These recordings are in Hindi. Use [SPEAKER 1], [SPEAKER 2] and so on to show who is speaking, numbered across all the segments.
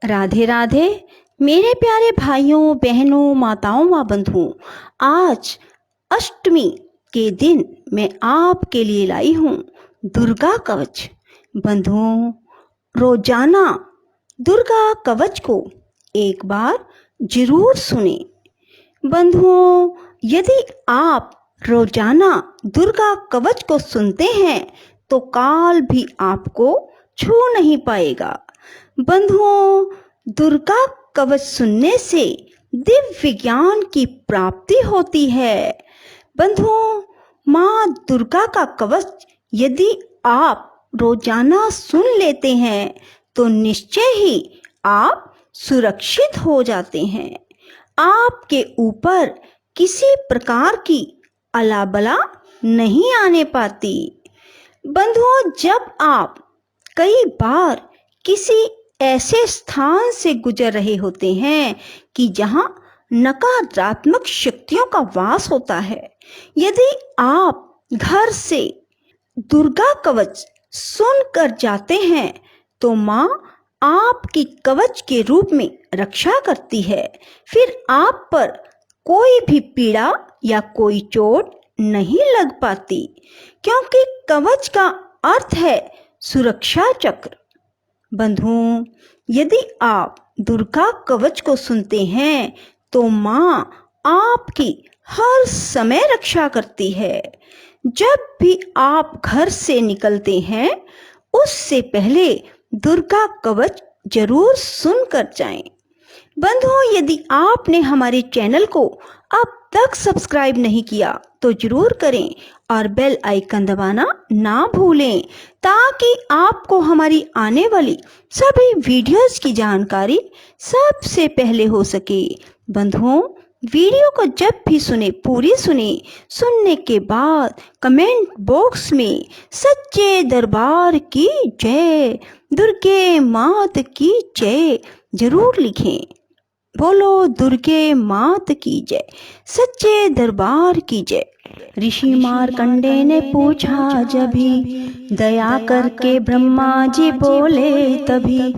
[SPEAKER 1] राधे राधे मेरे प्यारे भाइयों बहनों माताओं व बंधुओं। आज अष्टमी के दिन मैं आपके लिए लाई हूँ दुर्गा कवच। बंधुओं, रोजाना दुर्गा कवच को एक बार जरूर सुने। बंधुओं, यदि आप रोजाना दुर्गा कवच को सुनते हैं तो काल भी आपको छू नहीं पाएगा। बंधुओं, दुर्गा कवच सुनने से दिव्य ज्ञान की प्राप्ति होती है। बंधुओं, माँ दुर्गा का कवच यदि आप रोजाना सुन लेते हैं तो निश्चय ही आप सुरक्षित हो जाते हैं। आपके ऊपर किसी प्रकार की अलाबला नहीं आने पाती। बंधुओं, जब आप कई बार किसी ऐसे स्थान से गुजर रहे होते हैं कि जहां नकारात्मक शक्तियों का वास होता है, यदि आप घर से दुर्गा कवच सुनकर जाते हैं तो माँ आपकी कवच के रूप में रक्षा करती है। फिर आप पर कोई भी पीड़ा या कोई चोट नहीं लग पाती, क्योंकि कवच का अर्थ है सुरक्षा चक्र। बंधुओं, यदि आप दुर्गा कवच को सुनते हैं तो माँ आपकी हर समय रक्षा करती है। जब भी आप घर से निकलते हैं उससे पहले दुर्गा कवच जरूर सुनकर जाएं। बंधुओं, यदि आपने हमारे चैनल को अब तक सब्सक्राइब नहीं किया तो जरूर करें और बेल आइकन दबाना ना भूलें, ताकि आपको हमारी आने वाली सभी वीडियोस की जानकारी सबसे पहले हो सके। बंधुओं, वीडियो को जब भी सुने पूरी सुने। सुनने के बाद कमेंट बॉक्स में सच्चे दरबार की जय, दुर्गे मात की जय जरूर लिखें। बोलो दुर्गे मात की जय, सच्चे दरबार की जय। ऋषि मार्कंडे ने पूछा जभी, दया करके ब्रह्मा जी बोले तभी,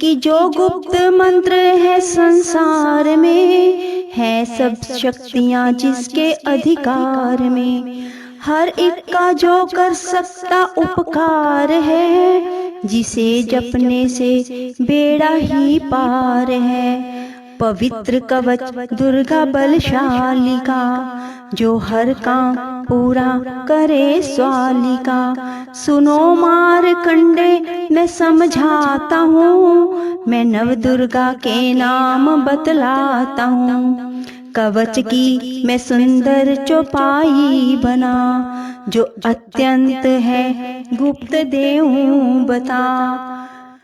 [SPEAKER 1] कि जो गुप्त मंत्र है संसार में, है सब शक्तियाँ जिसके अधिकार में, हर एक का जो कर सकता उपकार है, जिसे जपने से बेड़ा ही पार है। पवित्र कवच दुर्गा बलशाली का, जो हर काम पूरा करे स्वाली का। सुनो मार्कंडे मैं समझाता हूँ, मैं नव दुर्गा के नाम बतलाता हूँ। कवच की मैं सुंदर चौपाई बना, जो अत्यंत है गुप्त देऊं बता।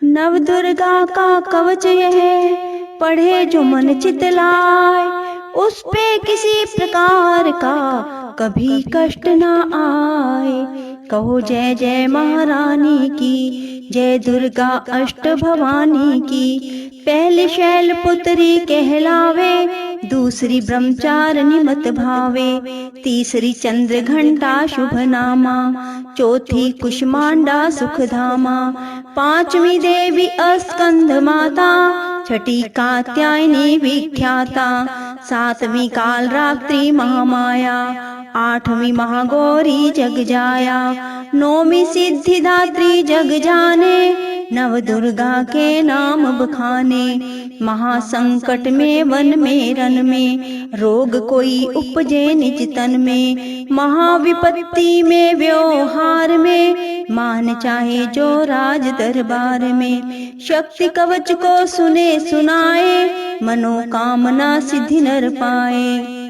[SPEAKER 1] नव दुर्गा का कवच यह पढ़े जो मन चित लाए, उस पे किसी प्रकार का कभी कष्ट ना आए। कहो जय जय महारानी की, जय दुर्गा अष्ट भवानी की। पहले शैल पुत्री कहलावे, दूसरी ब्रह्मचारिणी मत भावे। तीसरी चंद्र घंटा शुभ नामा, चौथी कुष्मांडा सुखधामा। पांचवी देवी अस्कंद माता, छठी कात्यायनी विख्याता। सातवीं काल रात्रि महामाया, आठवीं महागौरी जग जाया। नौवीं सिद्धिदात्री जग जाने, नव दुर्गा के नाम बखाने। महासंकट में वन में रन में, रोग कोई उपजे निज तन में। महाविपत्ति में व्यवहार में, मान चाहे जो राज दरबार में। शक्ति कवच को सुने सुनाए, मनोकामना सिद्धि नर पाए।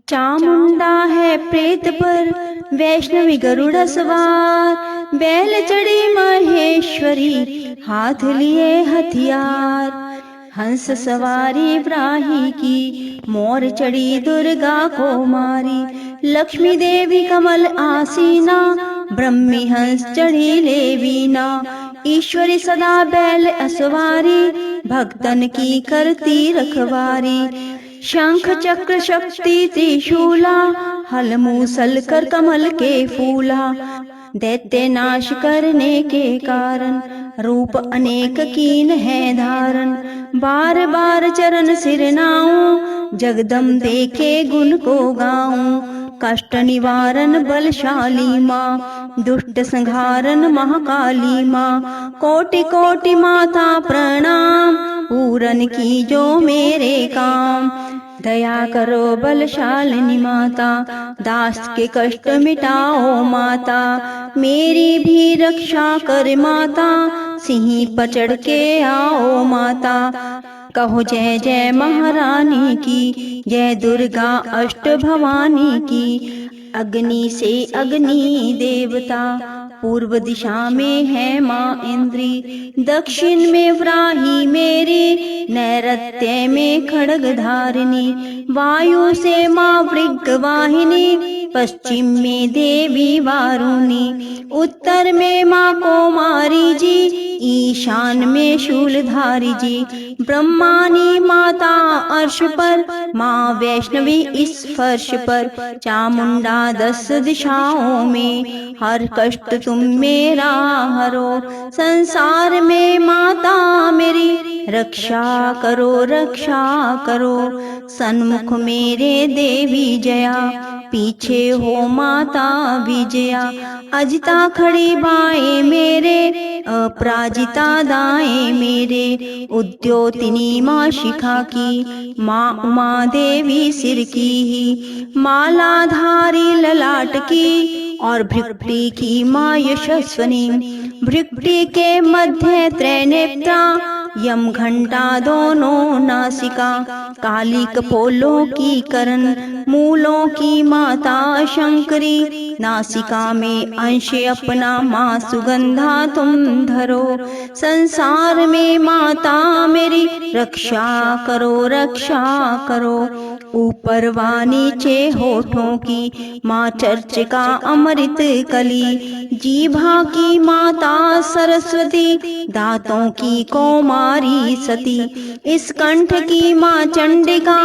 [SPEAKER 1] चामुंडा है प्रेत पर, वैष्णवी गरुड़ सवार। बैल चढ़ी महेश्वरी, हाथ लिए हथियार। हंस सवारी ब्राही की, मोर चढ़ी दुर्गा को मारी। लक्ष्मी देवी कमल आसीना, ब्रह्मी हंस चढ़ी लेवीना। ईश्वरी सदा बैल असवारी, भक्तन की करती रखवारी। शंख चक्र शक्ति त्रिशूला, हल मूसल कर कमल के फूला। दैत्य नाश करने के कारण, रूप अनेक कीन है धारण, बार बार चरण सिर नाऊं, जगदम देखे गुण को गाऊं। कष्ट निवारण बलशाली माँ, दुष्ट संहारण महाकाली माँ, कोटि कोटि माता प्रणाम, पूरन की जो मेरे काम। दया करो बलशालिनी माता, दास के कष्ट मिटाओ माता, मेरी भी रक्षा कर माता, सिंह पर चढ़ के आओ माता। कहो जय जय महारानी की, जय दुर्गा अष्ट भवानी की। अग्नि से अग्नि देवता, पूर्व दिशा में है माँ इंद्री, दक्षिण में व्राही मेरी, नैऋत्य में खड्ग धारिणी, वायु से माँ वृक्क वाहिनी, पश्चिम में देवी वारुणी, उत्तर में माँ कुमारी जी, ईशान में शूलधारी जी। ब्रह्मानी माता अर्श पर, माँ वैष्णवी इस फर्श पर, चामुंडा 10 दिशाओं में, हर कष्ट तुम मेरा हरो। संसार में माता मेरी, रक्षा रक्षा करो। सन्मुख मेरे देवी जया, पीछे हो माता विजया। अजिता खड़ी बाएं मेरे, अपराजिता दाएं मेरे। उद्योतिनी माँ शिखा की, माँ उमा देवी सिर की ही, मालाधारी ललाट की, और भृकुटी की माँ यशस्वनी। भृकुटी के मध्य त्रैनेत्रा, यम घंटा दोनों नासिका, काली कपोलों की करण, मूलों की माता शंकरी। नासिका में अंश अपना माँ सुगंधा तुम धरो। संसार में माता मेरी, रक्षा करो। ऊपर व नीचे होठों की माँ चर्चिका अमृत कली, जीभा की माता सरस्वती, दांतों की कौमारी सती, इस कंठ की माँ चंडिका,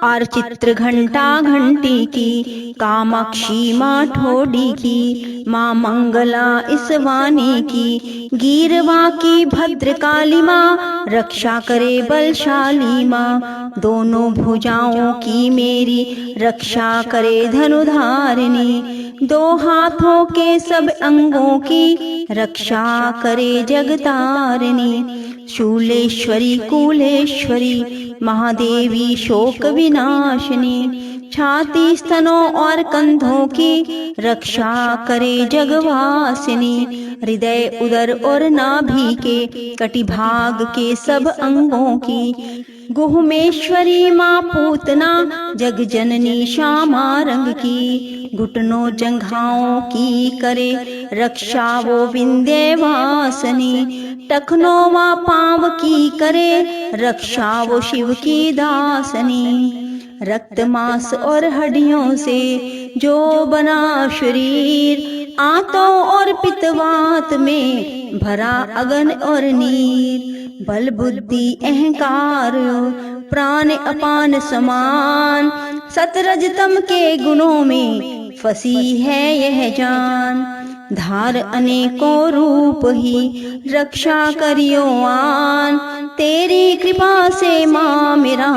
[SPEAKER 1] और चित्र घंटा घंटी की, कामाक्षी माँ ठोडी की, माँ मंगला इस वाणी की, गीरवा की भद्रकाली माँ, रक्षा करे बलशाली माँ। दोनों भुजाओं की मेरी, रक्षा करे धनुधारिणी, दो हाथों के सब अंगों की, रक्षा करे जगतारिणी। शूलेश्वरी कुलेश्वरी, महादेवी शोक विनाशिनी, छाती स्तनों और कंधों की, रक्षा करे जगवासिनी। हृदय उदर और नाभि के, कटिभाग के सब अंगों की, गुहमेश्वरी माँ पूतना, जग जननी श्यामा रंग की। घुटनों जंघाओं की करे, रक्षा वो विंध्यवासिनी, टखनों व पांव की करे, रक्षा वो शिव की दासनी। रक्त मांस और हड्डियों से जो बना शरीर, आंतों और पित्तवात में भरा अगन और नीर, बल बुद्धि अहंकार प्राण अपान समान, सतरजतम के गुणों में फंसी है यह जान। धार अनेकों रूप ही, रक्षा करियो आन, तेरी कृपा से माँ मेरा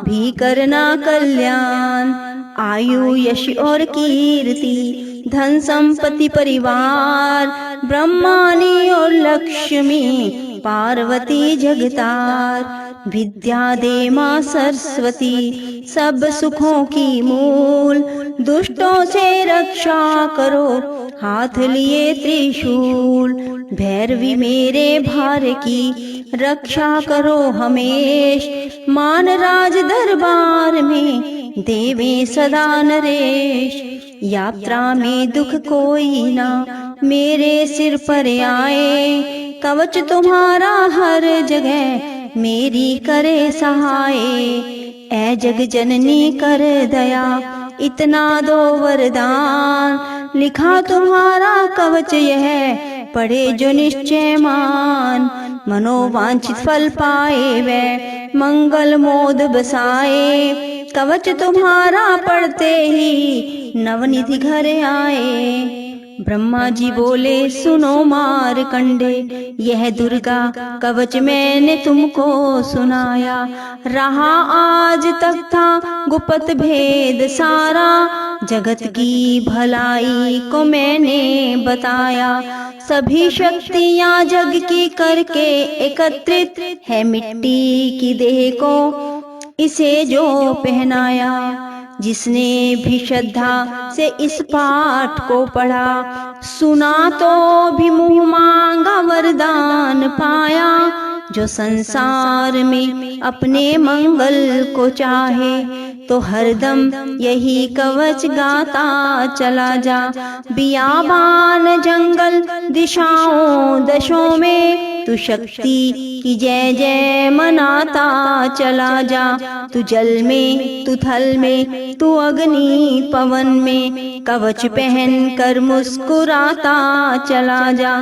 [SPEAKER 1] भी करना कल्याण। आयु यश और कीर्ति, धन संपत्ति परिवार, ब्रह्मानी और लक्ष्मी, पार्वती जगतार। विद्या दे माँ सरस्वती, सब सुखों की मूल, दुष्टों से रक्षा करो, हाथ लिए त्रिशूल। भैरवी मेरे भार की, रक्षा करो हमेश, मान राज दरबार में देवे सदा नरेश। यात्रा में दुख कोई ना मेरे सिर पर आए, कवच तुम्हारा हर जगह मेरी करे सहाय। ऐ जग जननी कर दया, इतना दो वरदान, लिखा तुम्हारा कवच यह पढ़े जो निश्चय मान। मनोवांछित फल पाए वै मंगल मोद बसाए, कवच तुम्हारा पढ़ते ही नवनिधि घर आए। ब्रह्मा जी बोले सुनो मारकंडे, यह दुर्गा कवच मैंने तुमको सुनाया। रहा आज तक था गुप्त भेद सारा, जगत की भलाई को मैंने बताया। सभी शक्तियाँ जग की करके एकत्रित है, मिट्टी की देह को इसे जो पहनाया। जिसने भी श्रद्धा से इस पाठ को पढ़ा, सुना तो भी मुँह मांगा वरदान पाया। जो संसार में अपने मंगल को चाहे, तो हरदम यही कवच गाता चला जा। बियाबान जंगल दिशाओं दशों में, तू शक्ति की जय जय मनाता चला जा। तू जल में, तू थल में, तू अग्नि पवन में, कवच पहन कर मुस्कुराता चला जा।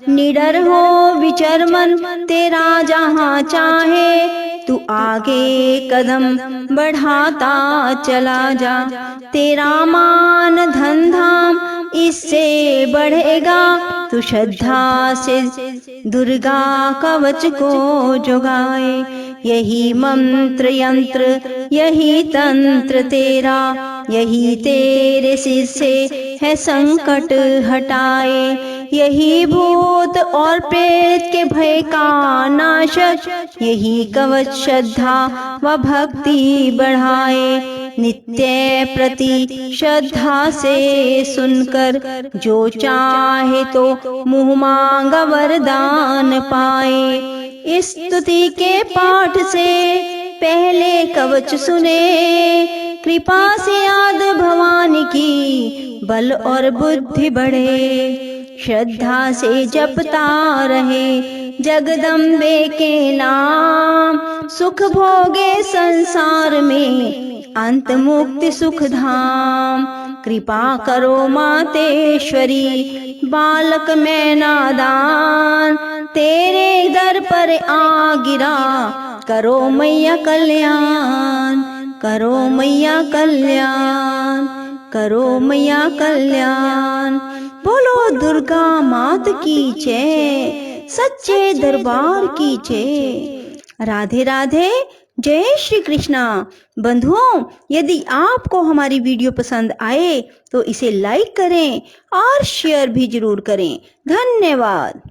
[SPEAKER 1] निडर हो विचर मन तेरा जहाँ चाहे, तू आगे कदम बढ़ाता चला जा। तेरा मान धन धाम इससे बढ़ेगा, तू श्रद्धा से दुर्गा कवच को जुगाए। यही मंत्र यंत्र यही तंत्र तेरा, यही तेरे सिर से है संकट हटाए। यही भूत और प्रेत के भय का नाशक, यही कवच श्रद्धा व भक्ति बढ़ाए। नित्य प्रति श्रद्धा से सुनकर, जो चाहे तो मुँह मांगा वरदान पाए। इस स्तुति के पाठ से पहले कवच सुने, कृपा से याद भवानी की बल और बुद्धि बढ़े। श्रद्धा से जपता रहे जगदम्बे के नाम, सुख भोगे संसार में अंत मुक्ति सुख धाम। कृपा करो मातेश्वरी बालक मैं नादान, तेरे दर पर आ गिरा करो मैया कल्याण। करो मैया कल्याण, करो मैया कल्याण। बोलो दुर्गा मात की जय, सच्चे दरबार की जय। राधे राधे, जय श्री कृष्णा। बंधुओं, यदि आपको हमारी वीडियो पसंद आए तो इसे लाइक करें और शेयर भी जरूर करें। धन्यवाद।